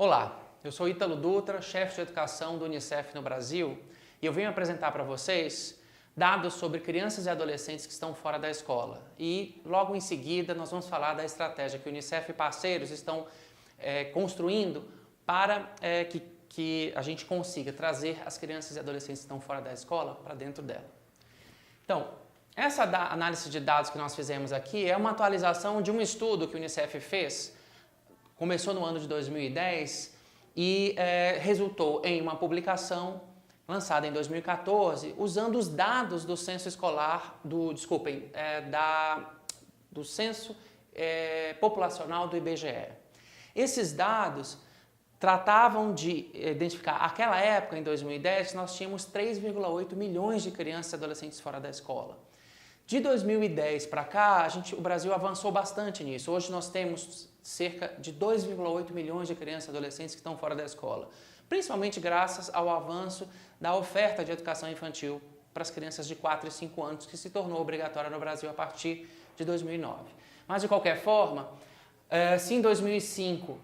Olá, eu sou Ítalo Dutra, chefe de educação do Unicef no Brasil, e eu venho apresentar para vocês dados sobre crianças e adolescentes que estão fora da escola. E logo em seguida nós vamos falar da estratégia que o Unicef e parceiros estão construindo para que a gente consiga trazer as crianças e adolescentes que estão fora da escola para dentro dela. Então, essa análise de dados que nós fizemos aqui é uma atualização de um estudo que o Unicef fez. Começou no ano de 2010 e resultou em uma publicação lançada em 2014, usando os dados do censo escolar, do censo populacional do IBGE. Esses dados tratavam de identificar, naquela época, em 2010, nós tínhamos 3,8 milhões de crianças e adolescentes fora da escola. De 2010 para cá, o Brasil avançou bastante nisso. Hoje nós temos cerca de 2,8 milhões de crianças e adolescentes que estão fora da escola, principalmente graças ao avanço da oferta de educação infantil para as crianças de 4 e 5 anos, que se tornou obrigatória no Brasil a partir de 2009. Mas, de qualquer forma, se em 2005,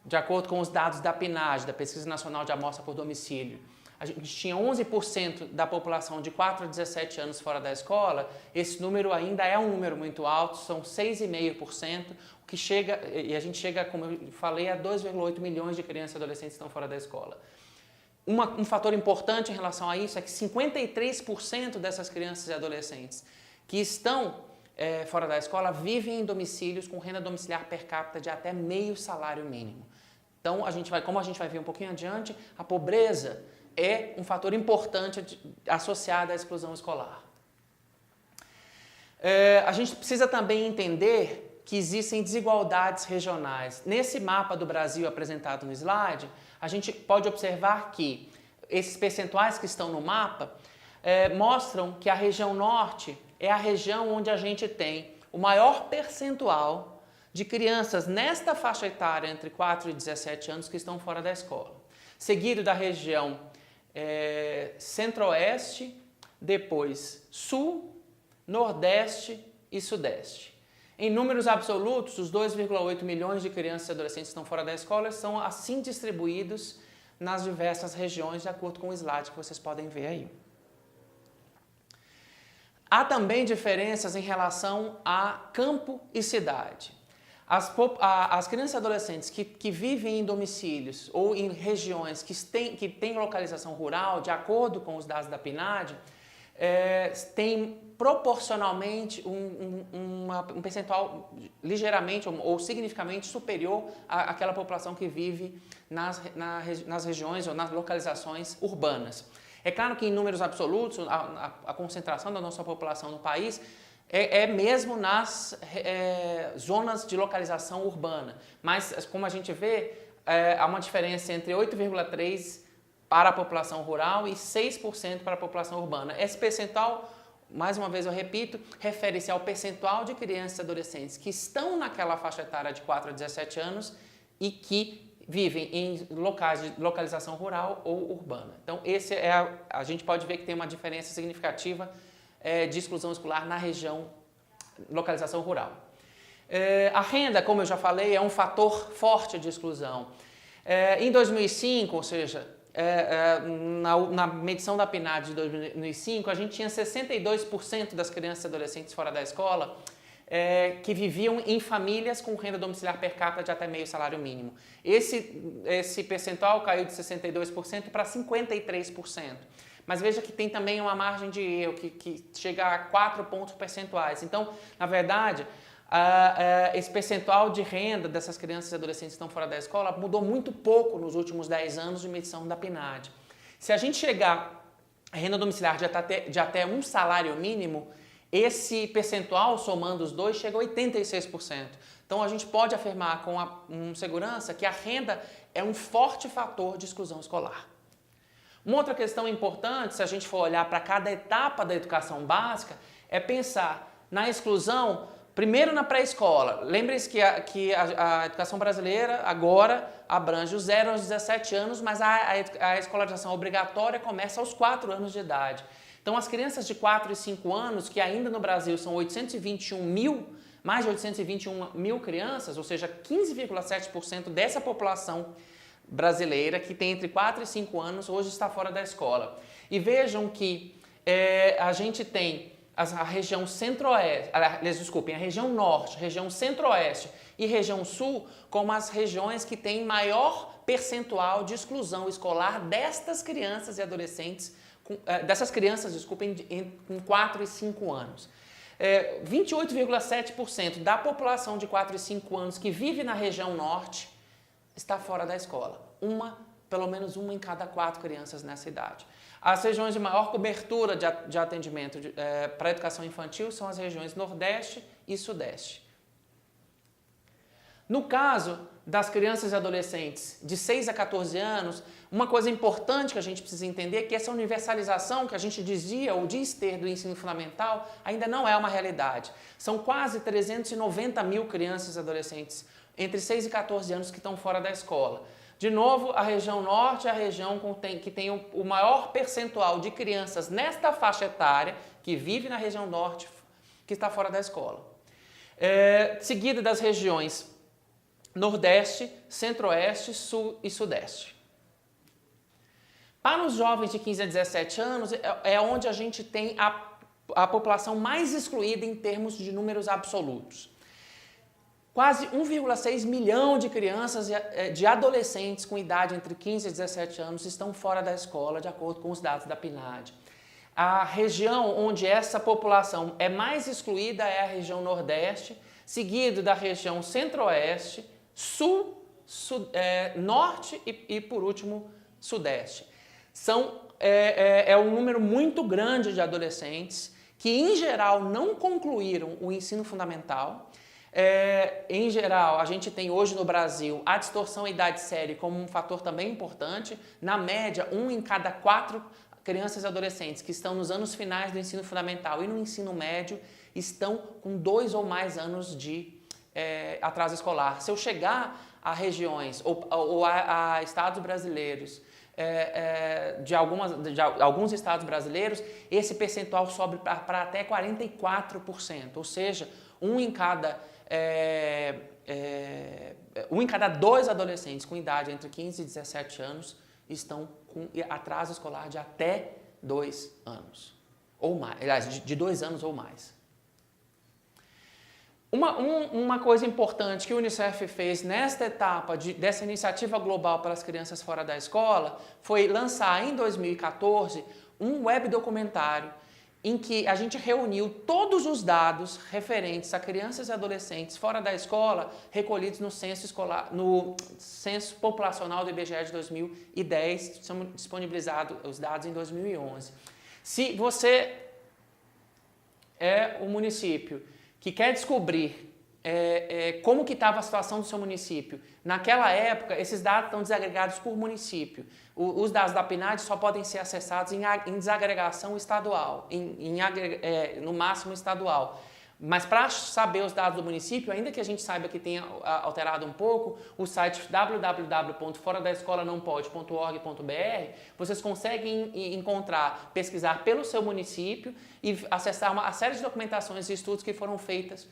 de acordo com os dados da PNAD, da Pesquisa Nacional de Amostra por Domicílio, a gente tinha 11% da população de 4 a 17 anos fora da escola, esse número ainda é um número muito alto, são 6,5%, que chega, e a gente chega, como eu falei, a 2,8 milhões de crianças e adolescentes que estão fora da escola. Um fator importante em relação a isso é que 53% dessas crianças e adolescentes que estão fora da escola vivem em domicílios com renda domiciliar per capita de até meio salário mínimo. Então, como a gente vai ver um pouquinho adiante, a pobreza é um fator importante associado à exclusão escolar. A gente precisa também entender que existem desigualdades regionais. Nesse mapa do Brasil apresentado no slide, a gente pode observar que esses percentuais que estão no mapa mostram que a região norte é a região onde a gente tem o maior percentual de crianças nesta faixa etária entre 4 e 17 anos que estão fora da escola. Seguido da região centro-oeste, depois sul, nordeste e sudeste. Em números absolutos, os 2,8 milhões de crianças e adolescentes que estão fora da escola são assim distribuídos nas diversas regiões, de acordo com o slide que vocês podem ver aí. Há também diferenças em relação a campo e cidade. As crianças e adolescentes que vivem em domicílios ou em regiões que têm localização rural, de acordo com os dados da PNAD, tem proporcionalmente um percentual ligeiramente ou significativamente superior àquela população que vive nas regiões ou nas localizações urbanas. É claro que em números absolutos, a concentração da nossa população no país é mesmo nas zonas de localização urbana, mas como a gente vê, há uma diferença entre 8,3% para a população rural e 6% para a população urbana. Esse percentual, mais uma vez eu repito, refere-se ao percentual de crianças e adolescentes que estão naquela faixa etária de 4 a 17 anos e que vivem em locais de localização rural ou urbana. Então, a gente pode ver que tem uma diferença significativa de exclusão escolar na região localização rural. A renda, como eu já falei, é um fator forte de exclusão. Em 2005, ou seja, na medição da PNAD de 2005, a gente tinha 62% das crianças e adolescentes fora da escola que viviam em famílias com renda domiciliar per capita de até meio salário mínimo. Esse percentual caiu de 62% para 53%. Mas veja que tem também uma margem de erro que chega a 4 pontos percentuais. Então, na verdade, esse percentual de renda dessas crianças e adolescentes que estão fora da escola mudou muito pouco nos últimos 10 anos de medição da PNAD. Se a gente chegar a renda domiciliar de até um salário mínimo, esse percentual, somando os dois, chega a 86%. Então, a gente pode afirmar com segurança que a renda é um forte fator de exclusão escolar. Uma outra questão importante, se a gente for olhar para cada etapa da educação básica, é pensar na exclusão, primeiro na pré-escola. Lembre-se que a educação brasileira agora abrange os 0 aos 17 anos, mas a escolarização obrigatória começa aos 4 anos de idade. Então, as crianças de 4 e 5 anos, que ainda no Brasil são 821 mil, mais de 821 mil crianças, ou seja, 15,7% dessa população brasileira que tem entre 4 e 5 anos hoje está fora da escola. E vejam que a gente tem a região centro-oeste, a região norte, região centro-oeste e região sul como as regiões que têm maior percentual de exclusão escolar destas crianças e adolescentes, com 4 e 5 anos. 28,7% da população de 4 e 5 anos que vive na região norte está fora da escola. Pelo menos uma em cada 4 crianças nessa idade. As regiões de maior cobertura de atendimento para a educação infantil são as regiões Nordeste e Sudeste. No caso das crianças e adolescentes de 6 a 14 anos, uma coisa importante que a gente precisa entender é que essa universalização que a gente dizia ou diz ter do ensino fundamental ainda não é uma realidade. São quase 390 mil crianças e adolescentes entre 6 e 14 anos que estão fora da escola. De novo, a região norte é a região que tem o maior percentual de crianças nesta faixa etária, que vive na região norte, que está fora da escola. Seguida das regiões Nordeste, Centro-Oeste, Sul e Sudeste. Para os jovens de 15 a 17 anos, é onde a gente tem a população mais excluída em termos de números absolutos. Quase 1,6 milhão de crianças e de adolescentes com idade entre 15 e 17 anos estão fora da escola, de acordo com os dados da PNAD. A região onde essa população é mais excluída é a região Nordeste, seguido da região Centro-Oeste, Sul, Norte e, por último, Sudeste. É um número muito grande de adolescentes que, em geral, não concluíram o ensino fundamental. Em geral, a gente tem hoje no Brasil a distorção idade-série como um fator também importante. Na média, 1 em cada 4 crianças e adolescentes que estão nos anos finais do ensino fundamental e no ensino médio estão com 2 ou mais anos de atraso escolar. Se eu chegar a regiões ou a estados brasileiros, de alguns estados brasileiros, esse percentual sobe para até 44%, ou seja, 1 em cada 2 adolescentes com idade entre 15 e 17 anos estão com atraso escolar de até 2 anos, ou mais, aliás, de 2 anos ou mais. Uma coisa importante que o Unicef fez nesta etapa dessa iniciativa global para as crianças fora da escola foi lançar em 2014 um web documentário em que a gente reuniu todos os dados referentes a crianças e adolescentes fora da escola recolhidos no censo populacional do IBGE de 2010, são disponibilizados os dados em 2011. Se você é um município que quer descobrir como que estava a situação do seu município, naquela época, esses dados estão desagregados por município. Os dados da PNAD só podem ser acessados em desagregação estadual, no máximo estadual. Mas para saber os dados do município, ainda que a gente saiba que tenha alterado um pouco, o site www.foradascolanãopode.org.br, vocês conseguem encontrar, pesquisar pelo seu município e acessar uma série de documentações e estudos que foram feitas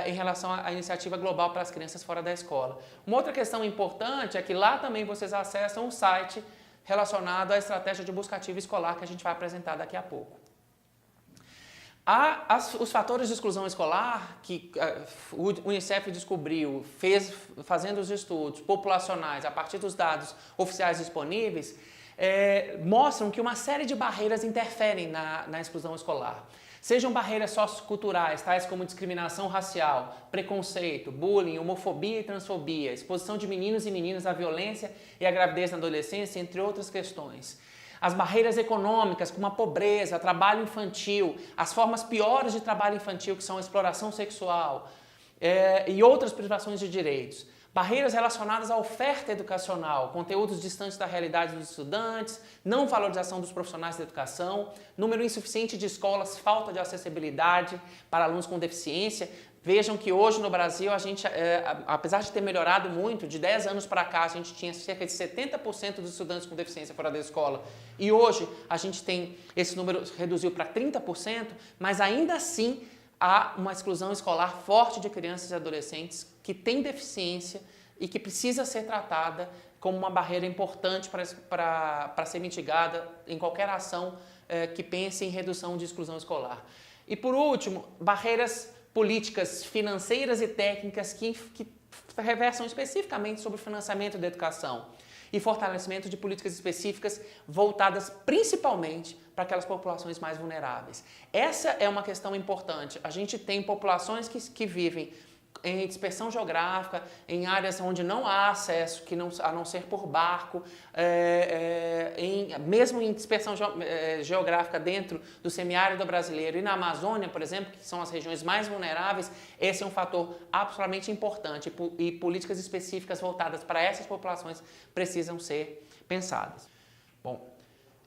em relação à iniciativa global para as crianças fora da escola. Uma outra questão importante é que lá também vocês acessam um site relacionado à estratégia de busca ativa escolar que a gente vai apresentar daqui a pouco. Os fatores de exclusão escolar que o Unicef descobriu, fazendo os estudos populacionais a partir dos dados oficiais disponíveis, mostram que uma série de barreiras interferem na exclusão escolar. Sejam barreiras socioculturais, tais como discriminação racial, preconceito, bullying, homofobia e transfobia, exposição de meninos e meninas à violência e à gravidez na adolescência, entre outras questões. As barreiras econômicas, como a pobreza, trabalho infantil, as formas piores de trabalho infantil, que são a exploração sexual e outras privações de direitos. Barreiras relacionadas à oferta educacional, conteúdos distantes da realidade dos estudantes, não valorização dos profissionais da educação, número insuficiente de escolas, falta de acessibilidade para alunos com deficiência. Vejam que hoje no Brasil, a gente, apesar de ter melhorado muito, de 10 anos para cá, a gente tinha cerca de 70% dos estudantes com deficiência fora da escola. E hoje a gente tem, esse número reduziu para 30%, mas ainda assim há uma exclusão escolar forte de crianças e adolescentes que têm deficiência e que precisa ser tratada como uma barreira importante para ser mitigada em qualquer ação que pense em redução de exclusão escolar. E por último, barreiras políticas, financeiras e técnicas que reversam especificamente sobre o financiamento da educação e fortalecimento de políticas específicas voltadas principalmente para aquelas populações mais vulneráveis. Essa é uma questão importante. A gente tem populações que vivem em dispersão geográfica, em áreas onde não há acesso, a não ser por barco, mesmo em dispersão geográfica dentro do semiárido brasileiro e na Amazônia, por exemplo, que são as regiões mais vulneráveis, esse é um fator absolutamente importante e políticas específicas voltadas para essas populações precisam ser pensadas. Bom,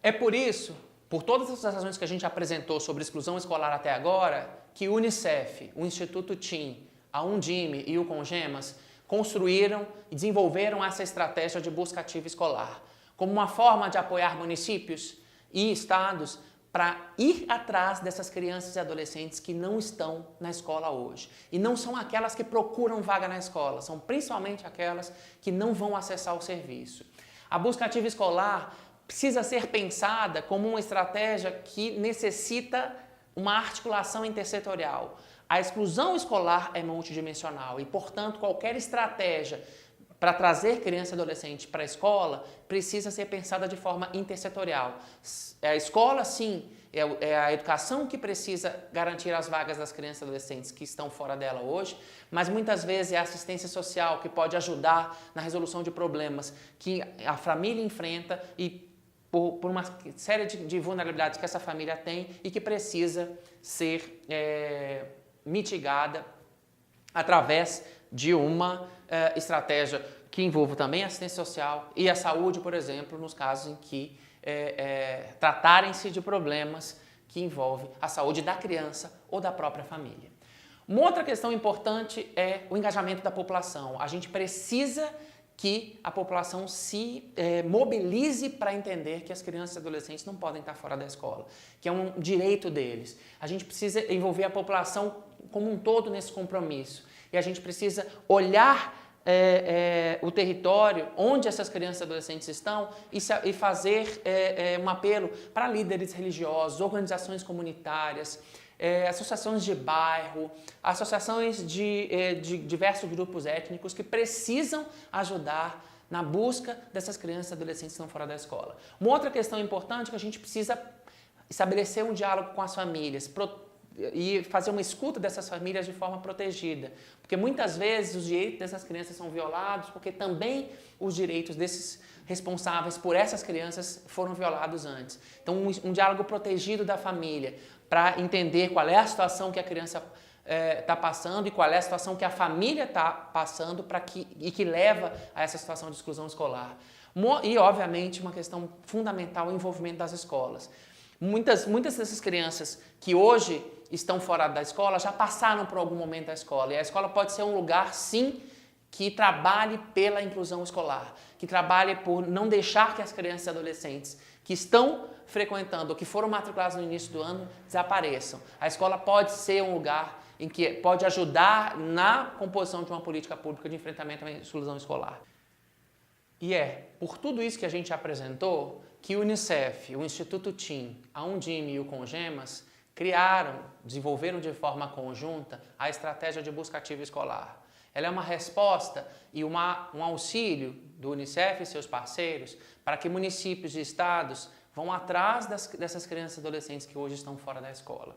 é por isso, por todas essas razões que a gente apresentou sobre exclusão escolar até agora, que o Unicef, o Instituto TIM, a Undime e o Congemas construíram e desenvolveram essa estratégia de busca ativa escolar como uma forma de apoiar municípios e estados para ir atrás dessas crianças e adolescentes que não estão na escola hoje. E não são aquelas que procuram vaga na escola, são principalmente aquelas que não vão acessar o serviço. A busca ativa escolar precisa ser pensada como uma estratégia que necessita uma articulação intersetorial. A exclusão escolar é multidimensional e, portanto, qualquer estratégia para trazer criança e adolescente para a escola precisa ser pensada de forma intersetorial. A escola, sim, é a educação que precisa garantir as vagas das crianças e adolescentes que estão fora dela hoje, mas muitas vezes é a assistência social que pode ajudar na resolução de problemas que a família enfrenta e por uma série de vulnerabilidades que essa família tem e que precisa ser mitigada através de uma estratégia que envolva também a assistência social e a saúde, por exemplo, nos casos em que tratarem-se de problemas que envolvem a saúde da criança ou da própria família. Uma outra questão importante é o engajamento da população. A gente precisa que a população se mobilize para entender que as crianças e adolescentes não podem estar fora da escola, que é um direito deles. A gente precisa envolver a população como um todo nesse compromisso e a gente precisa olhar o território onde essas crianças e adolescentes estão e fazer um apelo para líderes religiosos, organizações comunitárias, associações de bairro, associações de diversos grupos étnicos que precisam ajudar na busca dessas crianças e adolescentes que estão fora da escola. Uma outra questão importante é que a gente precisa estabelecer um diálogo com as famílias e fazer uma escuta dessas famílias de forma protegida, porque muitas vezes os direitos dessas crianças são violados porque também os direitos desses responsáveis por essas crianças foram violados antes. Então, um diálogo protegido da família para entender qual é a situação que a criança está passando e qual é a situação que a família está passando e que leva a essa situação de exclusão escolar. E, obviamente, uma questão fundamental, o envolvimento das escolas. Muitas dessas crianças que hoje estão fora da escola já passaram por algum momento da escola. E a escola pode ser um lugar, sim, que trabalhe pela inclusão escolar, que trabalhe por não deixar que as crianças e adolescentes que estão frequentando ou que foram matriculados no início do ano desapareçam. A escola pode ser um lugar em que pode ajudar na composição de uma política pública de enfrentamento à exclusão escolar. E por tudo isso que a gente apresentou, que o Unicef, o Instituto TIM, a Undime e o Congemas desenvolveram de forma conjunta a estratégia de busca ativa escolar. Ela é uma resposta e um auxílio do Unicef e seus parceiros para que municípios e estados vão atrás dessas crianças e adolescentes que hoje estão fora da escola.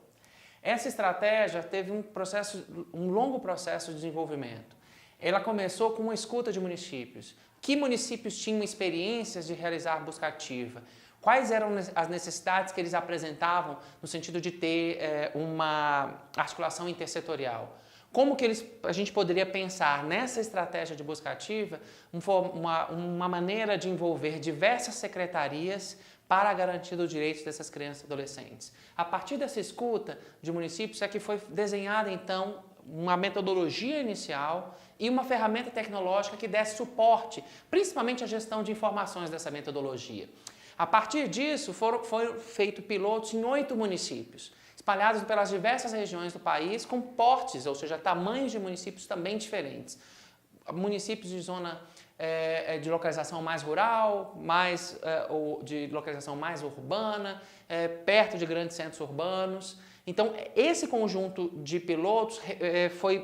Essa estratégia teve um longo processo de desenvolvimento. Ela começou com uma escuta de municípios. Que municípios tinham experiências de realizar busca ativa? Quais eram as necessidades que eles apresentavam no sentido de ter uma articulação intersetorial? Como que a gente poderia pensar nessa estratégia de busca ativa uma maneira de envolver diversas secretarias para a garantia dos direitos dessas crianças e adolescentes? A partir dessa escuta de municípios é que foi desenhada, então, uma metodologia inicial e uma ferramenta tecnológica que desse suporte, principalmente à gestão de informações dessa metodologia. A partir disso, foram feitos pilotos em 8 municípios, espalhados pelas diversas regiões do país, com portes, ou seja, tamanhos de municípios também diferentes. Municípios de zona de localização mais rural, ou de localização mais urbana, perto de grandes centros urbanos. Então, esse conjunto de pilotos foi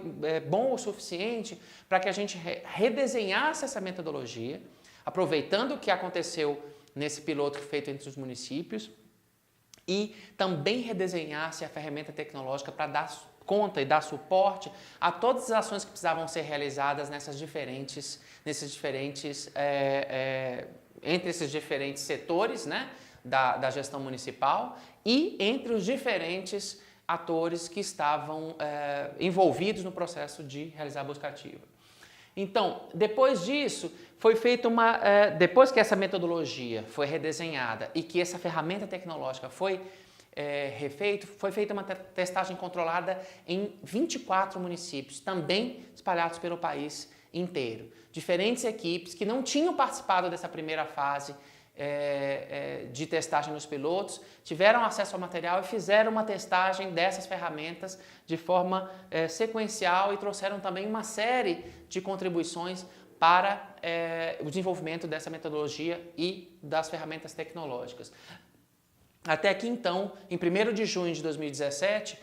bom o suficiente para que a gente redesenhasse essa metodologia, aproveitando o que aconteceu nesse piloto feito entre os municípios, e também redesenhasse a ferramenta tecnológica para dar conta e dar suporte a todas as ações que precisavam ser realizadas entre esses diferentes setores, né, da gestão municipal e entre os diferentes atores que estavam envolvidos no processo de realizar a busca ativa. Então, depois disso, foi feita depois que essa metodologia foi redesenhada e que essa ferramenta tecnológica foi feita uma testagem controlada em 24 municípios, também espalhados pelo país inteiro. Diferentes equipes que não tinham participado dessa primeira fase de testagem nos pilotos, tiveram acesso ao material e fizeram uma testagem dessas ferramentas de forma sequencial e trouxeram também uma série de contribuições para o desenvolvimento dessa metodologia e das ferramentas tecnológicas. Até aqui, então, em 1º de junho de 2017,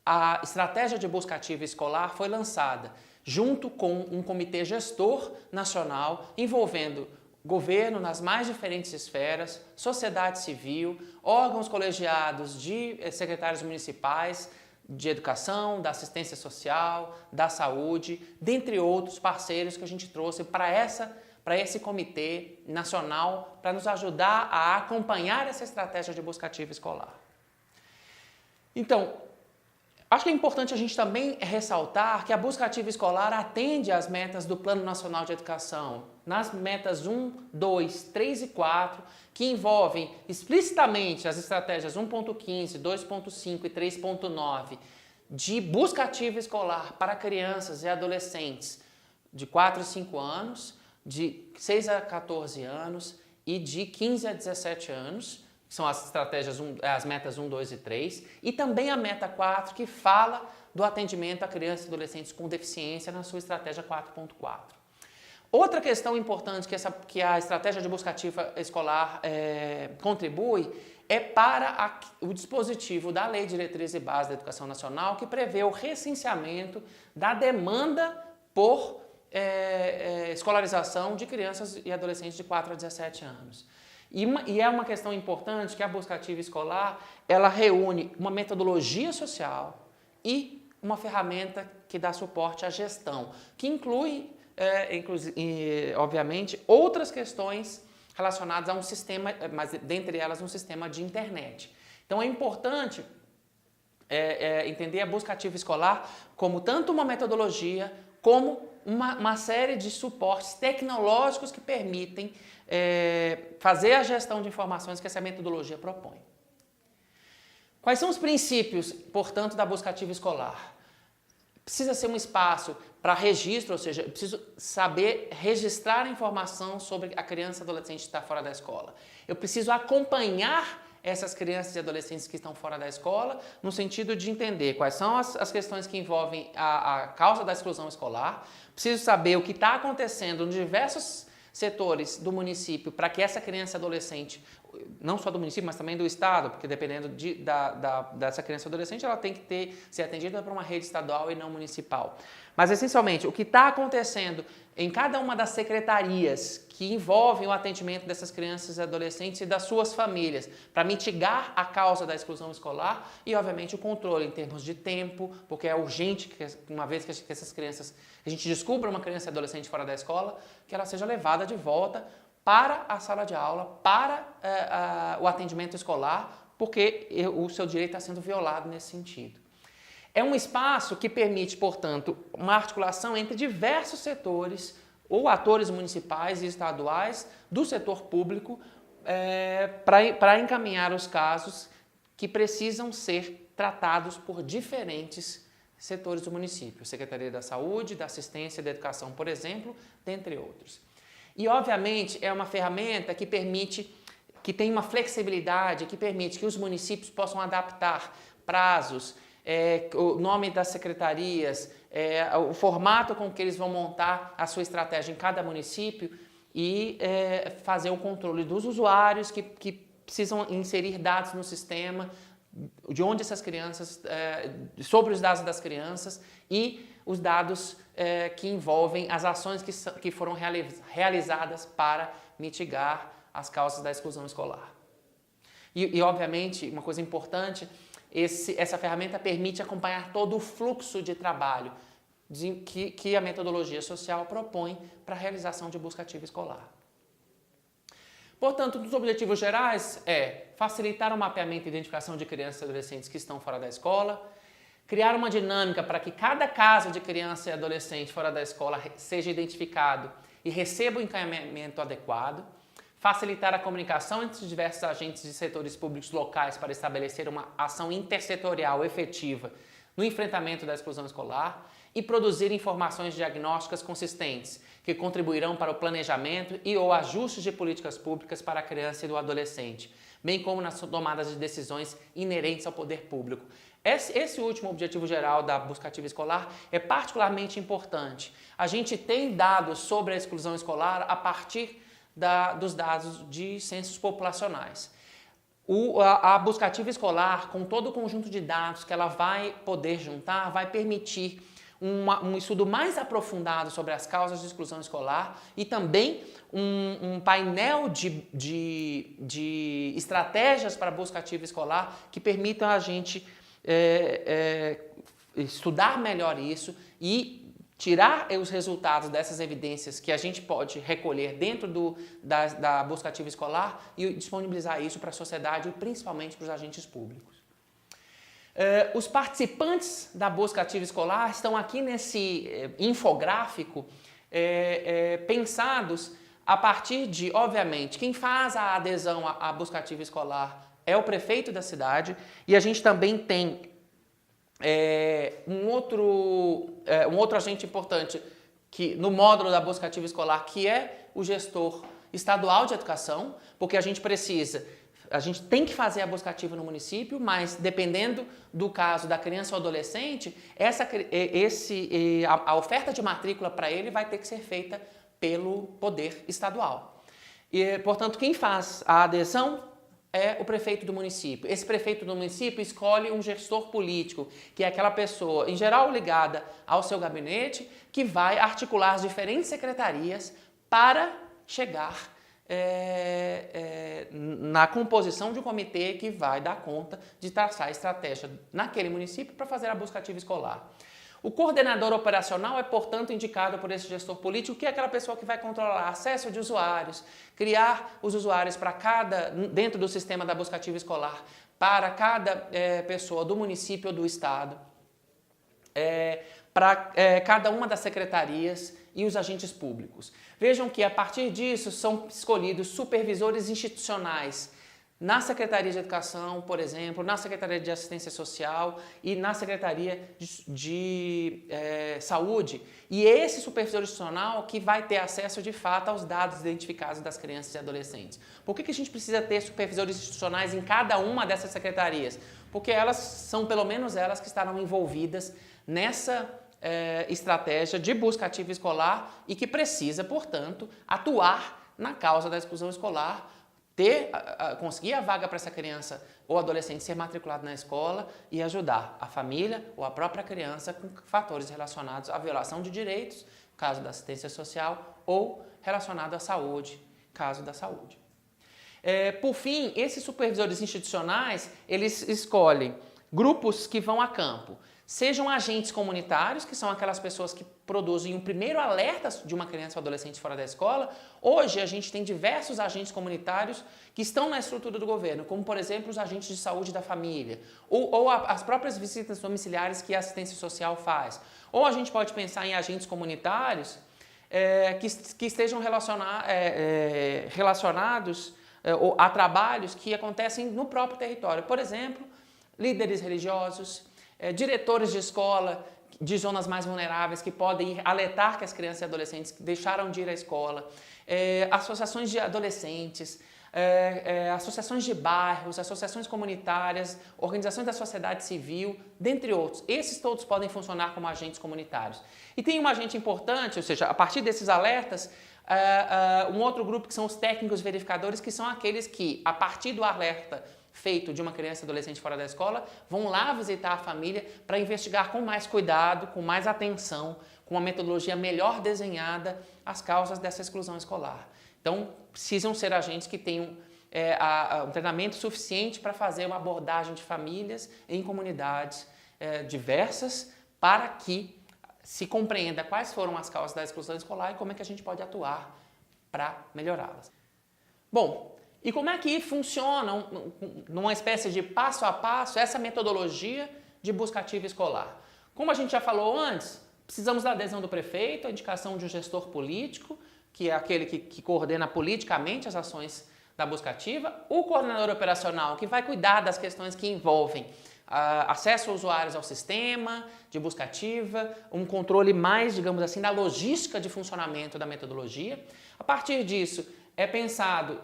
a estratégia de busca ativa escolar foi lançada, junto com um comitê gestor nacional envolvendo governo nas mais diferentes esferas, sociedade civil, órgãos colegiados de secretários municipais de educação, da assistência social, da saúde, dentre outros parceiros que a gente trouxe para esse comitê nacional para nos ajudar a acompanhar essa estratégia de busca ativa escolar. Então, acho que é importante a gente também ressaltar que a busca ativa escolar atende às metas do Plano Nacional de Educação, nas metas 1, 2, 3 e 4, que envolvem explicitamente as estratégias 1.15, 2.5 e 3.9 de busca ativa escolar para crianças e adolescentes de 4 a 5 anos, de 6 a 14 anos e de 15 a 17 anos, que são as metas 1, 2 e 3, e também a meta 4, que fala do atendimento a crianças e adolescentes com deficiência na sua estratégia 4.4. Outra questão importante que a estratégia de busca ativa escolar contribui é para o dispositivo da Lei de Diretriz e Base da Educação Nacional, que prevê o recenseamento da demanda por escolarização de crianças e adolescentes de 4 a 17 anos. E é uma questão importante que a busca ativa escolar, ela reúne uma metodologia social e uma ferramenta que dá suporte à gestão, que inclui, obviamente, outras questões relacionadas a um sistema, mas dentre elas um sistema de internet. Então é importante entender a busca ativa escolar como tanto uma metodologia como uma série de suportes tecnológicos que permitem fazer a gestão de informações que essa metodologia propõe. Quais são os princípios, portanto, da busca ativa escolar? Precisa ser um espaço para registro, ou seja, eu preciso saber registrar a informação sobre a criança e adolescente que está fora da escola. Eu preciso acompanhar essas crianças e adolescentes que estão fora da escola, no sentido de entender quais são as questões que envolvem a causa da exclusão escolar. Preciso saber o que está acontecendo nos diversos setores do município para que essa criança e adolescente, não só do município, mas também do estado, porque dependendo dessa criança e adolescente, ela tem que ser atendida por uma rede estadual e não municipal. Mas, essencialmente, o que está acontecendo em cada uma das secretarias que envolvem o atendimento dessas crianças e adolescentes e das suas famílias, para mitigar a causa da exclusão escolar e, obviamente, o controle em termos de tempo, porque é urgente que, uma vez que essas crianças, a gente descubra uma criança e adolescente fora da escola, que ela seja levada de volta para a sala de aula, para o atendimento escolar, porque o seu direito está sendo violado nesse sentido. É um espaço que permite, portanto, uma articulação entre diversos setores ou atores municipais e estaduais do setor público para encaminhar os casos que precisam ser tratados por diferentes setores do município, Secretaria da Saúde, da Assistência e da Educação, por exemplo, dentre outros. E, obviamente, é uma ferramenta que tem uma flexibilidade, que permite que os municípios possam adaptar prazos, o nome das secretarias, o formato com que eles vão montar a sua estratégia em cada município e fazer o controle dos usuários que precisam inserir dados no sistema, de onde essas crianças, sobre os dados das crianças e os dados que envolvem as ações que foram realizadas para mitigar as causas da exclusão escolar. E obviamente, uma coisa importante, essa ferramenta permite acompanhar todo o fluxo de trabalho que a metodologia social propõe para a realização de busca ativa escolar. Portanto, um dos objetivos gerais é facilitar o mapeamento e identificação de crianças e adolescentes que estão fora da escola, criar uma dinâmica para que cada caso de criança e adolescente fora da escola seja identificado e receba o encaminhamento adequado, facilitar a comunicação entre os diversos agentes de setores públicos locais para estabelecer uma ação intersetorial efetiva no enfrentamento da exclusão escolar e produzir informações diagnósticas consistentes que contribuirão para o planejamento e ou ajustes de políticas públicas para a criança e do adolescente, bem como nas tomadas de decisões inerentes ao poder público. Esse último objetivo geral da busca ativa escolar é particularmente importante. A gente tem dados sobre a exclusão escolar a partir dos dados de censos populacionais. A busca ativa escolar, com todo o conjunto de dados que ela vai poder juntar, vai permitir um estudo mais aprofundado sobre as causas de exclusão escolar e também um painel de estratégias para a busca ativa escolar que permitam a gente estudar melhor isso e tirar os resultados dessas evidências que a gente pode recolher dentro da busca ativa escolar e disponibilizar isso para a sociedade e principalmente para os agentes públicos. Os participantes da busca ativa escolar estão aqui nesse infográfico pensados a partir de, obviamente, quem faz a adesão à busca ativa escolar é o prefeito da cidade e a gente também tem um outro agente importante no módulo da busca ativa escolar, que é o gestor estadual de educação, porque a gente tem que fazer a busca ativa no município, mas dependendo do caso da criança ou adolescente, a oferta de matrícula para ele vai ter que ser feita pelo poder estadual. E, portanto, quem faz a adesão é o prefeito do município. Esse prefeito do município escolhe um gestor político, que é aquela pessoa, em geral ligada ao seu gabinete, que vai articular as diferentes secretarias para chegar na composição de um comitê que vai dar conta de traçar a estratégia naquele município para fazer a busca ativa escolar. O coordenador operacional é, portanto, indicado por esse gestor político, que é aquela pessoa que vai controlar acesso de usuários, criar os usuários dentro do sistema da busca ativa escolar, para cada pessoa do município ou do estado, para cada uma das secretarias e os agentes públicos. Vejam que, a partir disso, são escolhidos supervisores institucionais na Secretaria de Educação, por exemplo, na Secretaria de Assistência Social e na Secretaria de Saúde. E é esse supervisor institucional que vai ter acesso, de fato, aos dados identificados das crianças e adolescentes. Por que a gente precisa ter supervisores institucionais em cada uma dessas secretarias? Porque elas são, pelo menos elas, que estarão envolvidas nessa estratégia de busca ativa escolar e que precisa, portanto, atuar na causa da exclusão escolar, conseguir a vaga para essa criança ou adolescente ser matriculado na escola e ajudar a família ou a própria criança com fatores relacionados à violação de direitos, caso da assistência social, ou relacionado à saúde, caso da saúde. Por fim, esses supervisores institucionais, eles escolhem grupos que vão a campo. Sejam agentes comunitários, que são aquelas pessoas que produzem um primeiro alerta de uma criança ou adolescente fora da escola. Hoje a gente tem diversos agentes comunitários que estão na estrutura do governo, como por exemplo os agentes de saúde da família, ou as próprias visitas domiciliares que a assistência social faz. Ou a gente pode pensar em agentes comunitários que estejam relacionados a trabalhos que acontecem no próprio território. Por exemplo, líderes religiosos, diretores de escola de zonas mais vulneráveis que podem alertar que as crianças e adolescentes deixaram de ir à escola, associações de adolescentes, associações de bairros, associações comunitárias, organizações da sociedade civil, dentre outros. Esses todos podem funcionar como agentes comunitários. E tem um agente importante, ou seja, a partir desses alertas, um outro grupo que são os técnicos verificadores, que são aqueles que, a partir do alerta feito de uma criança e adolescente fora da escola, vão lá visitar a família para investigar com mais cuidado, com mais atenção, com uma metodologia melhor desenhada as causas dessa exclusão escolar. Então, precisam ser agentes que tenham um treinamento suficiente para fazer uma abordagem de famílias em comunidades diversas para que se compreenda quais foram as causas da exclusão escolar e como é que a gente pode atuar para melhorá-las. Bom, e como é que funciona, numa espécie de passo a passo, essa metodologia de busca ativa escolar? Como a gente já falou antes, precisamos da adesão do prefeito, a indicação de um gestor político, que é aquele que coordena politicamente as ações da busca ativa, o coordenador operacional, que vai cuidar das questões que envolvem acesso aos usuários ao sistema de busca ativa, um controle mais, digamos assim, da logística de funcionamento da metodologia. A partir disso, é pensado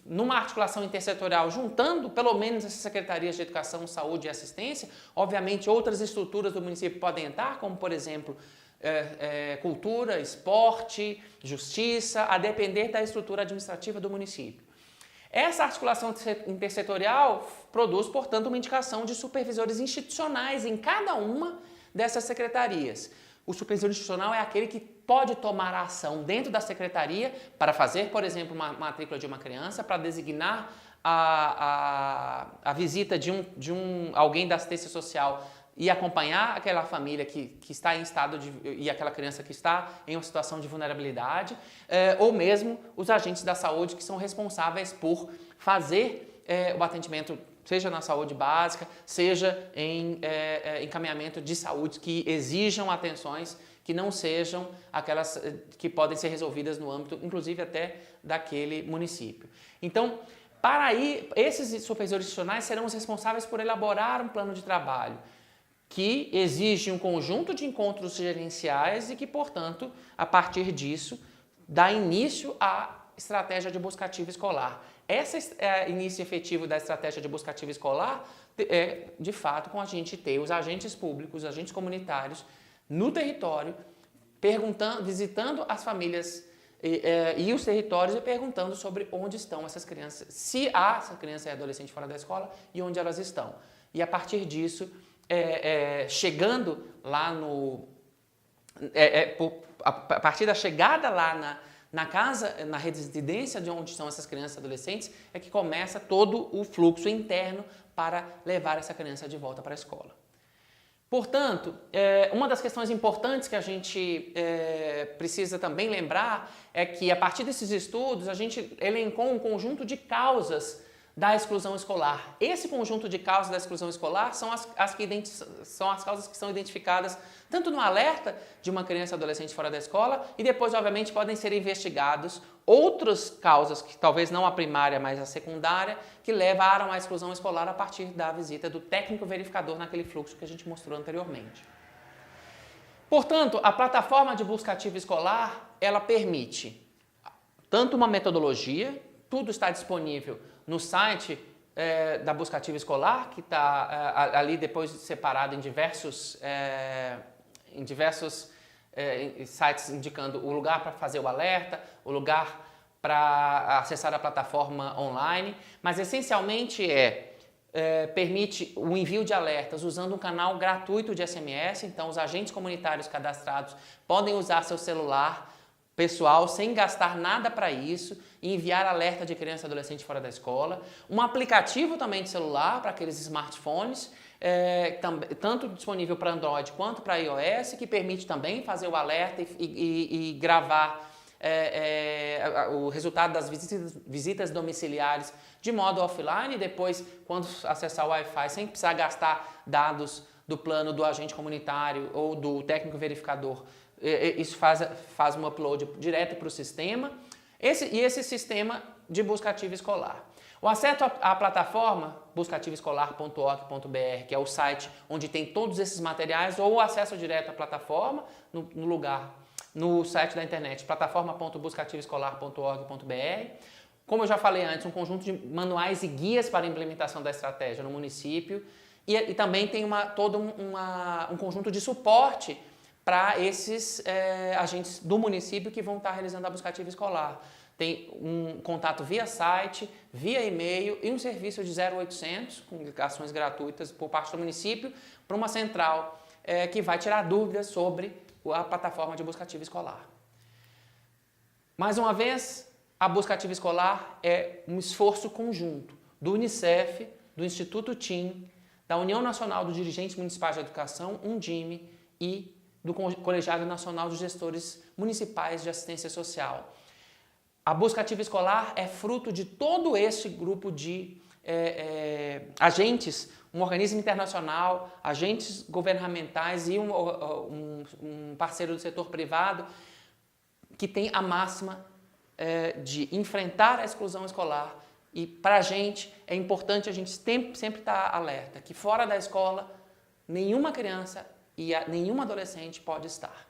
numa articulação intersetorial, juntando pelo menos essas secretarias de educação, saúde e assistência. Obviamente, outras estruturas do município podem entrar, como, por exemplo, cultura, esporte, justiça, a depender da estrutura administrativa do município. Essa articulação intersetorial produz, portanto, uma indicação de supervisores institucionais em cada uma dessas secretarias. O supervisor institucional é aquele que pode tomar a ação dentro da secretaria para fazer, por exemplo, uma matrícula de uma criança, para designar a visita de alguém da assistência social e acompanhar aquela família que está em estado e aquela criança que está em uma situação de vulnerabilidade, ou mesmo os agentes da saúde que são responsáveis por fazer o atendimento, seja na saúde básica, seja em encaminhamento de saúde que exijam atenções que não sejam aquelas que podem ser resolvidas no âmbito, inclusive até daquele município. Então, para aí, esses supervisores institucionais serão os responsáveis por elaborar um plano de trabalho que exige um conjunto de encontros gerenciais e que, portanto, a partir disso, dá início à estratégia de busca ativa escolar. Esse início efetivo da estratégia de busca ativa escolar é, de fato, com a gente ter os agentes públicos, os agentes comunitários no território, visitando as famílias e os territórios e perguntando sobre onde estão essas crianças, se há essa criança e adolescente fora da escola e onde elas estão. E a partir disso, chegando lá a partir da chegada lá na casa, na residência de onde estão essas crianças e adolescentes, é que começa todo o fluxo interno para levar essa criança de volta para a escola. Portanto, uma das questões importantes que a gente precisa também lembrar é que, a partir desses estudos, a gente elencou um conjunto de causas da exclusão escolar. Esse conjunto de causas da exclusão escolar são as causas que são identificadas tanto no alerta de uma criança ou adolescente fora da escola e depois, obviamente, podem ser investigados outras causas, que talvez não a primária, mas a secundária, que levaram à exclusão escolar a partir da visita do técnico verificador naquele fluxo que a gente mostrou anteriormente. Portanto, a plataforma de busca ativa escolar, ela permite tanto uma metodologia, tudo está disponível no site da busca ativa escolar, que está ali depois separado em diversos sites indicando o lugar para fazer o alerta, o lugar para acessar a plataforma online, mas essencialmente permite o envio de alertas usando um canal gratuito de SMS, então os agentes comunitários cadastrados podem usar seu celular pessoal, sem gastar nada para isso, e enviar alerta de criança e adolescente fora da escola. Um aplicativo também de celular para aqueles smartphones, tanto disponível para Android quanto para iOS, que permite também fazer o alerta e gravar o resultado das visitas domiciliares de modo offline, e depois, quando acessar o Wi-Fi, sem precisar gastar dados do plano do agente comunitário ou do técnico verificador, isso faz um upload direto para o sistema, esse sistema de busca ativa escolar. O acesso à plataforma buscaativaescolar.org.br, que é o site onde tem todos esses materiais, ou o acesso direto à plataforma no site da internet, plataforma.buscaativaescolar.org.br, como eu já falei antes, um conjunto de manuais e guias para a implementação da estratégia no município e também tem todo um conjunto de suporte para esses agentes do município que vão estar realizando a busca ativa escolar. Tem um contato via site, via e-mail e um serviço de 0800, com ligações gratuitas por parte do município, para uma central que vai tirar dúvidas sobre a plataforma de busca ativa escolar. Mais uma vez, a busca ativa escolar é um esforço conjunto do Unicef, do Instituto TIM, da União Nacional dos Dirigentes Municipais de Educação, UNDIME, e do Colegiado Nacional de Gestores Municipais de Assistência Social. A busca ativa escolar é fruto de todo este grupo de agentes, um organismo internacional, agentes governamentais e um parceiro do setor privado que tem a máxima de enfrentar a exclusão escolar. E para a gente é importante a gente sempre estar alerta que fora da escola nenhuma criança e nenhum adolescente pode estar.